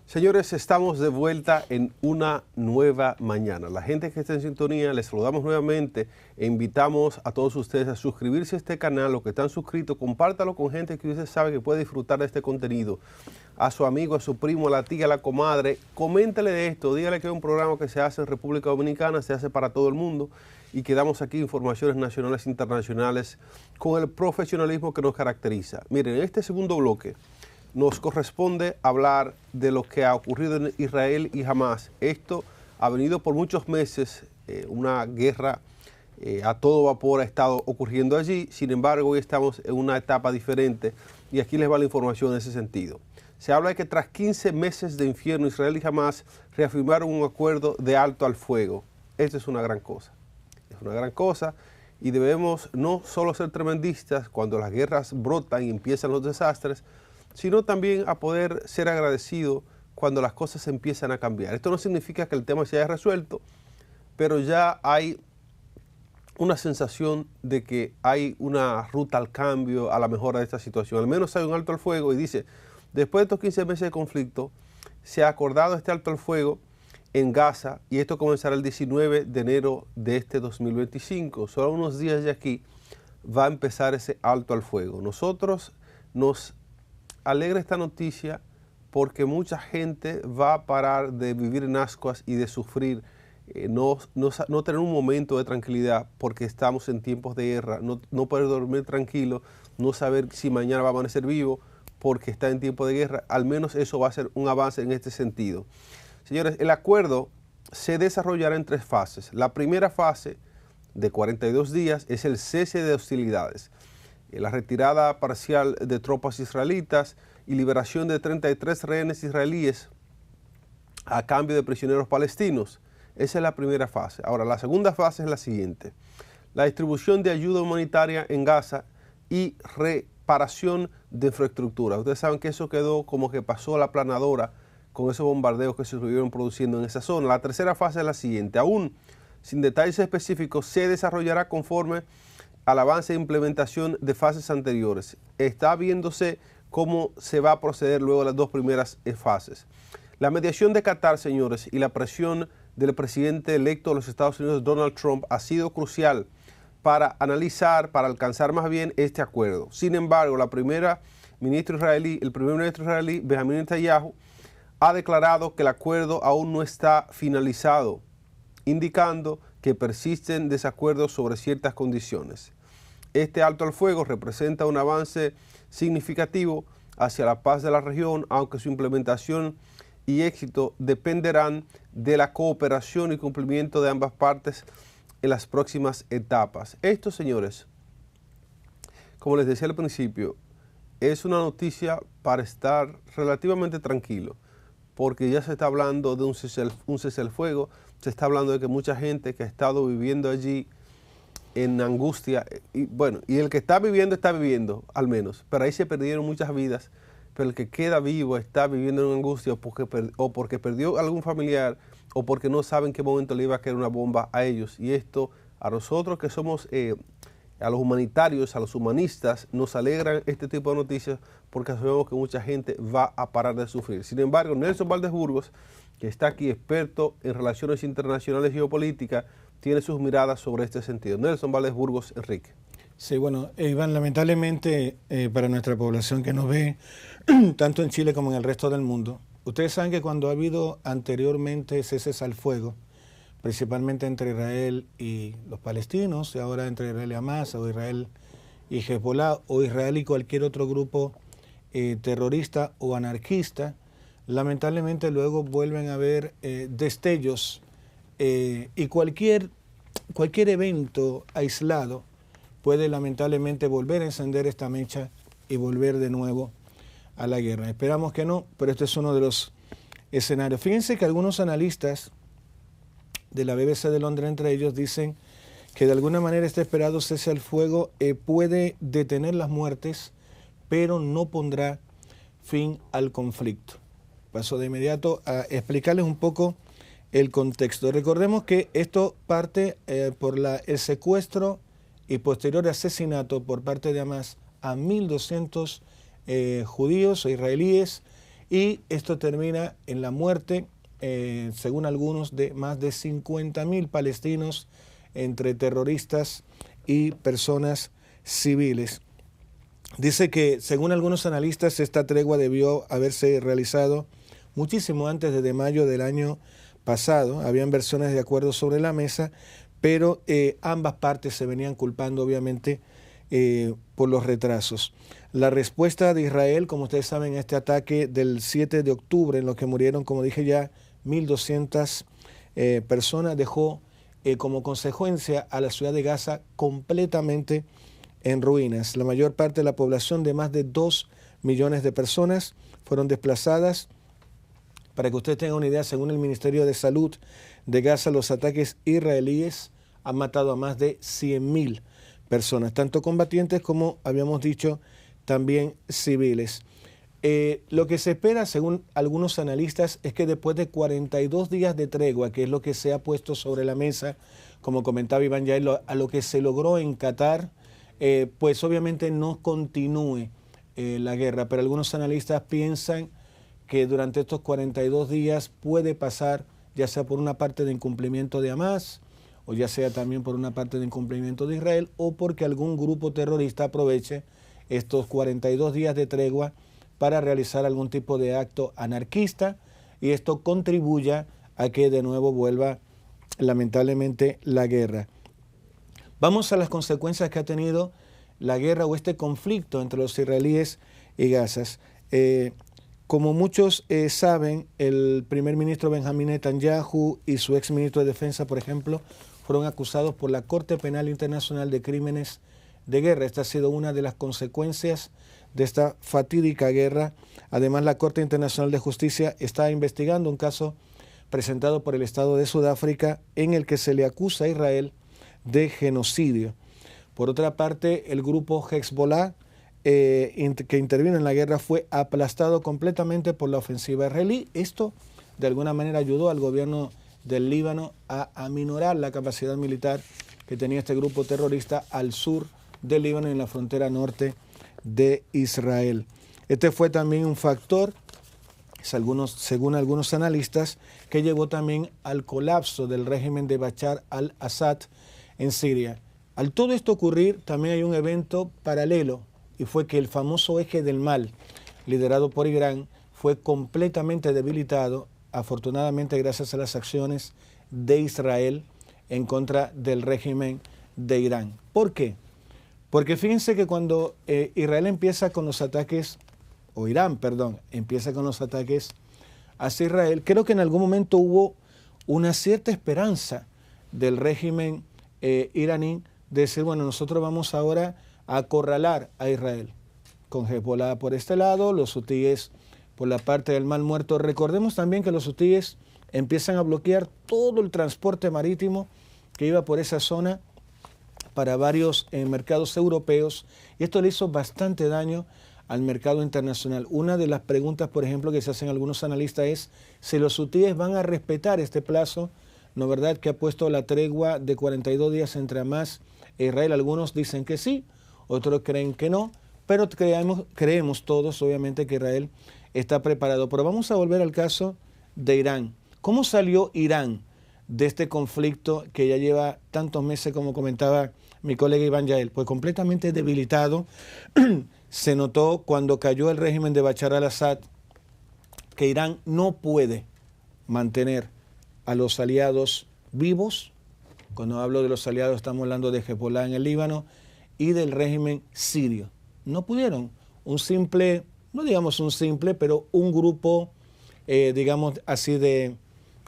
Señores, estamos de vuelta en una nueva mañana. La gente que está en sintonía, les saludamos nuevamente e invitamos a todos ustedes a suscribirse a este canal. Los que están suscritos, compártalo con gente que usted sabe que puede disfrutar de este contenido. A su amigo, a su primo, a la tía, a la comadre, coméntele de esto, dígale que es un programa que se hace en República Dominicana, se hace para todo el mundo y que damos aquí informaciones nacionales e internacionales con el profesionalismo que nos caracteriza. Miren, en este segundo bloque nos corresponde hablar de lo que ha ocurrido en Israel y Hamás. Esto ha venido por muchos meses, una guerra a todo vapor ha estado ocurriendo allí. Sin embargo, hoy estamos en una etapa diferente y aquí les va la información en ese sentido. Se habla de que tras 15 meses de infierno, Israel y Hamás reafirmaron un acuerdo de alto al fuego. Esto es una gran cosa. Es una gran cosa y debemos no solo ser tremendistas cuando las guerras brotan y empiezan los desastres, sino también a poder ser agradecido cuando las cosas empiezan a cambiar. Esto no significa que el tema se haya resuelto, pero ya hay una sensación de que hay una ruta al cambio, a la mejora de esta situación. Al menos hay un alto al fuego y dice, después de estos 15 meses de conflicto, se ha acordado este alto al fuego en Gaza y esto comenzará el 19 de enero de este 2025. Solo unos días de aquí va a empezar ese alto al fuego. Nosotros nos alegra esta noticia porque mucha gente va a parar de vivir en ascuas y de sufrir, no tener un momento de tranquilidad porque estamos en tiempos de guerra, no poder dormir tranquilo, no saber si mañana va a amanecer vivo porque está en tiempo de guerra. Al menos eso va a ser un avance en este sentido. Señores, el acuerdo se desarrollará en 3 fases. La primera fase de 42 días es el cese de hostilidades, la retirada parcial de tropas israelitas y liberación de 33 rehenes israelíes a cambio de prisioneros palestinos. Esa es la primera fase. Ahora, la segunda fase es la siguiente. La distribución de ayuda humanitaria en Gaza y reparación de infraestructura. Ustedes saben que eso quedó como que pasó a la planadora con esos bombardeos que se estuvieron produciendo en esa zona. La tercera fase es la siguiente. Aún sin detalles específicos, se desarrollará conforme al avance de implementación de fases anteriores. Está viéndose cómo se va a proceder luego de las 2 primeras fases. La mediación de Qatar, señores, y la presión del presidente electo de los Estados Unidos, Donald Trump, ha sido crucial para analizar, para alcanzar más bien este acuerdo. Sin embargo, el primer ministro israelí, Benjamin Netanyahu, ha declarado que el acuerdo aún no está finalizado, indicando que persisten desacuerdos sobre ciertas condiciones. Este alto al fuego representa un avance significativo hacia la paz de la región, aunque su implementación y éxito dependerán de la cooperación y cumplimiento de ambas partes en las próximas etapas. Esto, señores, como les decía al principio, es una noticia para estar relativamente tranquilo, porque ya se está hablando de un cese al fuego, se está hablando de que mucha gente que ha estado viviendo allí en angustia, y bueno, y el que está viviendo al menos, pero ahí se perdieron muchas vidas, pero el que queda vivo está viviendo en angustia o porque perdió algún familiar o porque no saben en qué momento le iba a caer una bomba a ellos. Y esto a nosotros que somos, a los humanitarios, a los humanistas, nos alegran este tipo de noticias porque sabemos que mucha gente va a parar de sufrir. Sin embargo, Nelson Valdés Burgos, que está aquí experto en relaciones internacionales y geopolítica, tiene sus miradas sobre este sentido. Nelson Valdés Burgos, Enrique. Sí, bueno, Iván, lamentablemente para nuestra población que nos ve, tanto en Chile como en el resto del mundo, ustedes saben que cuando ha habido anteriormente ceses al fuego, principalmente entre Israel y los palestinos, y ahora entre Israel y Hamás, o Israel y Hezbollah, o Israel y cualquier otro grupo terrorista o anarquista, lamentablemente luego vuelven a haber destellos y cualquier evento aislado puede lamentablemente volver a encender esta mecha y volver de nuevo a la guerra. Esperamos que no, pero este es uno de los escenarios. Fíjense que algunos analistas de la BBC de Londres, entre ellos, dicen que de alguna manera este esperado cese al fuego puede detener las muertes, pero no pondrá fin al conflicto. Paso de inmediato a explicarles un poco el contexto. Recordemos que esto parte por el secuestro y posterior asesinato por parte de Hamás a 1.200 judíos o israelíes y esto termina en la muerte, según algunos, de más de 50.000 palestinos entre terroristas y personas civiles. Dice que, según algunos analistas, esta tregua debió haberse realizado muchísimo antes de mayo del año pasado. Habían versiones de acuerdo sobre la mesa, pero ambas partes se venían culpando, obviamente, por los retrasos. La respuesta de Israel, como ustedes saben, a este ataque del 7 de octubre, en lo que murieron, como dije ya, 1.200 personas, dejó como consecuencia a la ciudad de Gaza completamente en ruinas. La mayor parte de la población, de más de 2 millones de personas, fueron desplazadas. Para que ustedes tengan una idea, según el Ministerio de Salud de Gaza, los ataques israelíes han matado a más de 100.000 personas, tanto combatientes como, habíamos dicho, también civiles. Lo que se espera, según algunos analistas, es que después de 42 días de tregua, que es lo que se ha puesto sobre la mesa, como comentaba Iván Yael, a lo que se logró en Qatar, pues obviamente no continúe la guerra, pero algunos analistas piensan que durante estos 42 días puede pasar, ya sea por una parte de incumplimiento de Hamas, o ya sea también por una parte de incumplimiento de Israel, o porque algún grupo terrorista aproveche estos 42 días de tregua para realizar algún tipo de acto anarquista, y esto contribuya a que de nuevo vuelva lamentablemente la guerra. Vamos a las consecuencias que ha tenido la guerra o este conflicto entre los israelíes y Gaza. Como muchos saben, el primer ministro Benjamín Netanyahu y su ex ministro de Defensa, por ejemplo, fueron acusados por la Corte Penal Internacional de Crímenes de Guerra. Esta ha sido una de las consecuencias de esta fatídica guerra. Además, la Corte Internacional de Justicia está investigando un caso presentado por el Estado de Sudáfrica en el que se le acusa a Israel de genocidio. Por otra parte, el grupo Hezbollah, que intervino en la guerra, fue aplastado completamente por la ofensiva israelí. Esto, de alguna manera, ayudó al gobierno del Líbano a aminorar la capacidad militar que tenía este grupo terrorista al sur del Líbano, en la frontera norte de Israel. Este fue también un factor, según algunos analistas, que llevó también al colapso del régimen de Bashar al-Assad en Siria. Al todo esto ocurrir, también hay un evento paralelo, y fue que el famoso eje del mal, liderado por Irán, fue completamente debilitado, afortunadamente gracias a las acciones de Israel en contra del régimen de Irán. ¿Por qué? Porque fíjense que cuando Israel empieza con los ataques, o Irán, perdón, empieza con los ataques hacia Israel, creo que en algún momento hubo una cierta esperanza del régimen iraní de decir, bueno, nosotros vamos ahora a acorralar a Israel, con Hezbollah por este lado, los hutíes por la parte del Mar Muerto. Recordemos también que los hutíes empiezan a bloquear todo el transporte marítimo que iba por esa zona para varios mercados europeos, y esto le hizo bastante daño al mercado internacional. Una de las preguntas, por ejemplo, que se hacen algunos analistas es si los hutíes van a respetar este plazo, ¿no verdad?, que ha puesto la tregua de 42 días entre Hamas e Israel. Algunos dicen que sí, otros creen que no, pero creemos todos, obviamente, que Israel está preparado. Pero vamos a volver al caso de Irán. ¿Cómo salió Irán de este conflicto que ya lleva tantos meses, como comentaba mi colega Iván Yael? Pues completamente debilitado. Se notó cuando cayó el régimen de Bashar al-Assad que Irán no puede mantener a los aliados vivos. Cuando hablo de los aliados estamos hablando de Hezbollah en el Líbano y del régimen sirio. No pudieron. Un simple, no digamos un simple, pero un grupo, digamos así, de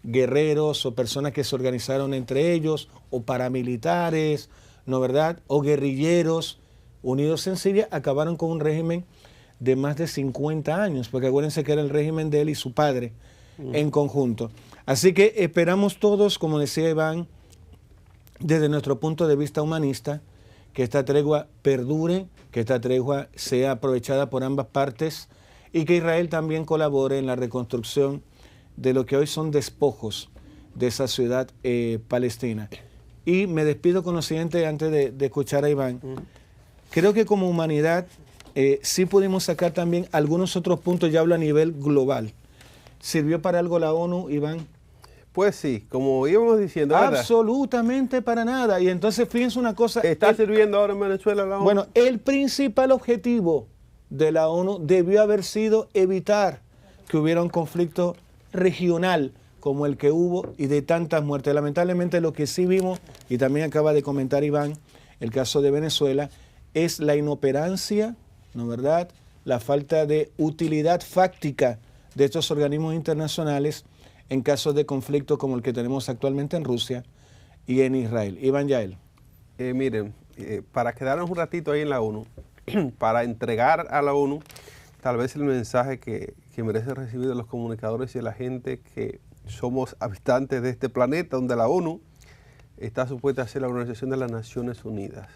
guerreros o personas que se organizaron entre ellos, o paramilitares, ¿no verdad?, o guerrilleros unidos en Siria, acabaron con un régimen de más de 50 años, porque acuérdense que era el régimen de él y su padre en conjunto. Así que esperamos todos, como decía Iván, desde nuestro punto de vista humanista, que esta tregua perdure, que esta tregua sea aprovechada por ambas partes y que Israel también colabore en la reconstrucción de lo que hoy son despojos de esa ciudad palestina. Y me despido con lo siguiente antes de escuchar a Iván. Creo que como humanidad sí pudimos sacar también algunos otros puntos, ya hablo a nivel global. ¿Sirvió para algo la ONU, Iván? Pues sí, como íbamos diciendo, ¿verdad? Absolutamente para nada. Y entonces fíjense una cosa. ¿Está sirviendo ahora en Venezuela la ONU? Bueno, el principal objetivo de la ONU debió haber sido evitar que hubiera un conflicto regional como el que hubo y de tantas muertes. Lamentablemente lo que sí vimos, y también acaba de comentar Iván, el caso de Venezuela, es la inoperancia, ¿no es verdad?, la falta de utilidad fáctica de estos organismos internacionales en casos de conflicto como el que tenemos actualmente en Rusia y en Israel. Iván Yael. Miren, para quedarnos un ratito ahí en la ONU, para entregar a la ONU tal vez el mensaje que merece recibir de los comunicadores y de la gente que somos habitantes de este planeta, donde la ONU está supuesta a ser la Organización de las Naciones Unidas.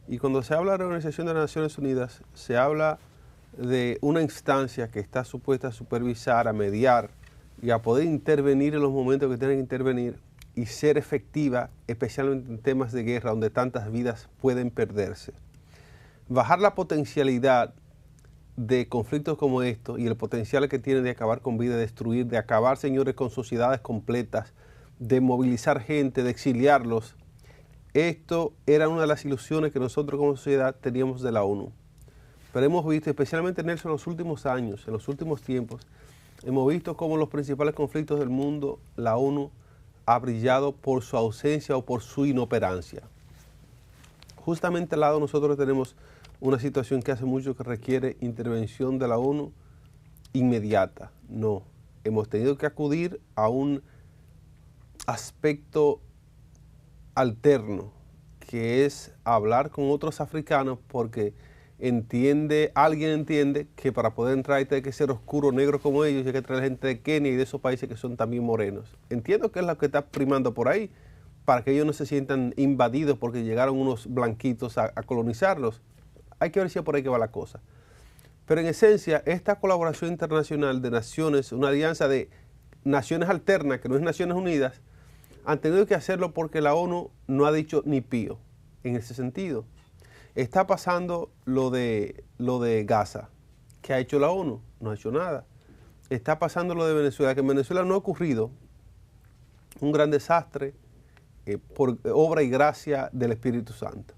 Y cuando se habla de la Organización de las Naciones Unidas, se habla de una instancia que está supuesta a supervisar, a mediar y a poder intervenir en los momentos que tienen que intervenir y ser efectiva, especialmente en temas de guerra, donde tantas vidas pueden perderse. Bajar la potencialidad de conflictos como estos y el potencial que tienen de acabar con vida, de destruir, de acabar, señores, con sociedades completas, de movilizar gente, de exiliarlos. Esto era una de las ilusiones que nosotros como sociedad teníamos de la ONU. Pero hemos visto, especialmente Nelson, en los últimos años, en los últimos tiempos, hemos visto cómo los principales conflictos del mundo, la ONU ha brillado por su ausencia o por su inoperancia. Justamente al lado nosotros tenemos una situación que hace mucho que requiere intervención de la ONU inmediata. No, hemos tenido que acudir a un aspecto alterno, que es hablar con otros africanos, porque alguien entiende que para poder entrar hay que ser oscuro, negro como ellos, y hay que traer gente de Kenia y de esos países que son también morenos. Entiendo que es lo que está primando por ahí, para que ellos no se sientan invadidos porque llegaron unos blanquitos a colonizarlos. Hay que ver si es por ahí que va la cosa. Pero en esencia, esta colaboración internacional de naciones, una alianza de naciones alternas, que no es Naciones Unidas, han tenido que hacerlo porque la ONU no ha dicho ni pío en ese sentido. Está pasando lo de Gaza. ¿Qué ha hecho la ONU? No ha hecho nada. Está pasando lo de Venezuela, que en Venezuela no ha ocurrido un gran desastre por obra y gracia del Espíritu Santo.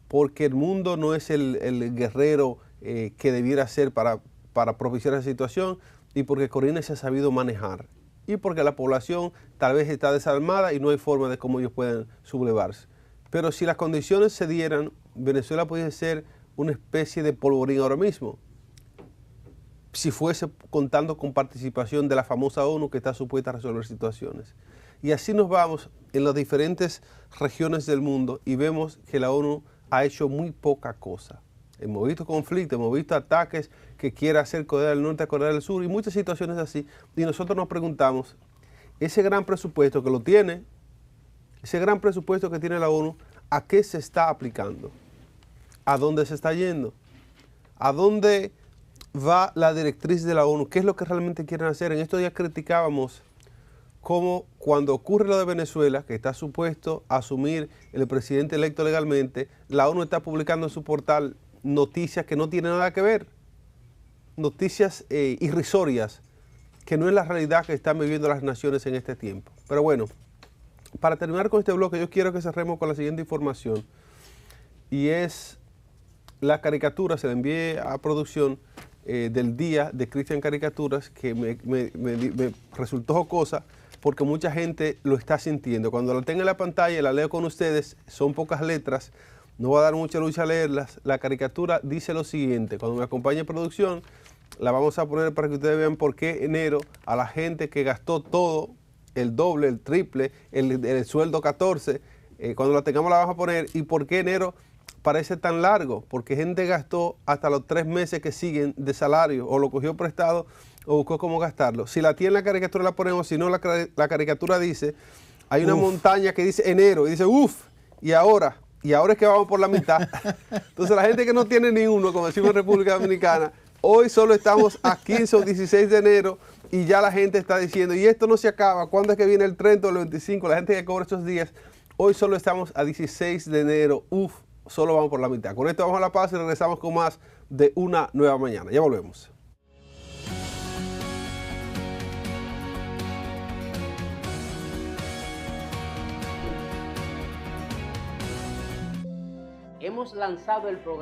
Porque el mundo no es el guerrero que debiera ser para propiciar esa situación, y porque Corina se ha sabido manejar, y porque la población tal vez está desarmada y no hay forma de cómo ellos puedan sublevarse. Pero si las condiciones se dieran, Venezuela puede ser una especie de polvorín ahora mismo, si fuese contando con participación de la famosa ONU que está supuesta a resolver situaciones. Y así nos vamos en las diferentes regiones del mundo y vemos que la ONU ha hecho muy poca cosa. Hemos visto conflictos, hemos visto ataques que quiere hacer Corea del Norte a Corea del Sur y muchas situaciones así. Y nosotros nos preguntamos, ese gran presupuesto que lo tiene, ese gran presupuesto que tiene la ONU, ¿a qué se está aplicando? ¿A dónde se está yendo? ¿A dónde va la directriz de la ONU? ¿Qué es lo que realmente quieren hacer? En estos días criticábamos cómo cuando ocurre lo de Venezuela, que está supuesto a asumir el presidente electo legalmente, la ONU está publicando en su portal noticias que no tienen nada que ver, noticias irrisorias, que no es la realidad que están viviendo las naciones en este tiempo. Pero bueno, para terminar con este bloque, yo quiero que cerremos con la siguiente información, y es la caricatura, se la envié a producción del día de Cristian Caricaturas, que me resultó jocosa, porque mucha gente lo está sintiendo. Cuando la tenga en la pantalla, la leo con ustedes, son pocas letras, no va a dar mucha lucha a leerlas. La caricatura dice lo siguiente: cuando me acompañe producción, la vamos a poner para que ustedes vean por qué enero a la gente que gastó todo, el doble, el triple, el sueldo 14, cuando la tengamos la vamos a poner, y por qué enero parece tan largo, porque gente gastó hasta los 3 meses que siguen de salario, o lo cogió prestado o buscó cómo gastarlo. Si la tiene la caricatura la ponemos, si no la caricatura dice, hay una montaña que dice enero, y dice uff, y ahora es que vamos por la mitad. Entonces la gente que no tiene ni uno, como decimos en República Dominicana, hoy solo estamos a 15 o 16 de enero y ya la gente está diciendo, y esto no se acaba, ¿cuándo es que viene el 30 o el 25? La gente que cobra esos días, hoy solo estamos a 16 de enero, uff, solo vamos por la mitad. Con esto vamos a la pausa y regresamos con más de Una Nueva Mañana. Ya volvemos. Hemos lanzado el programa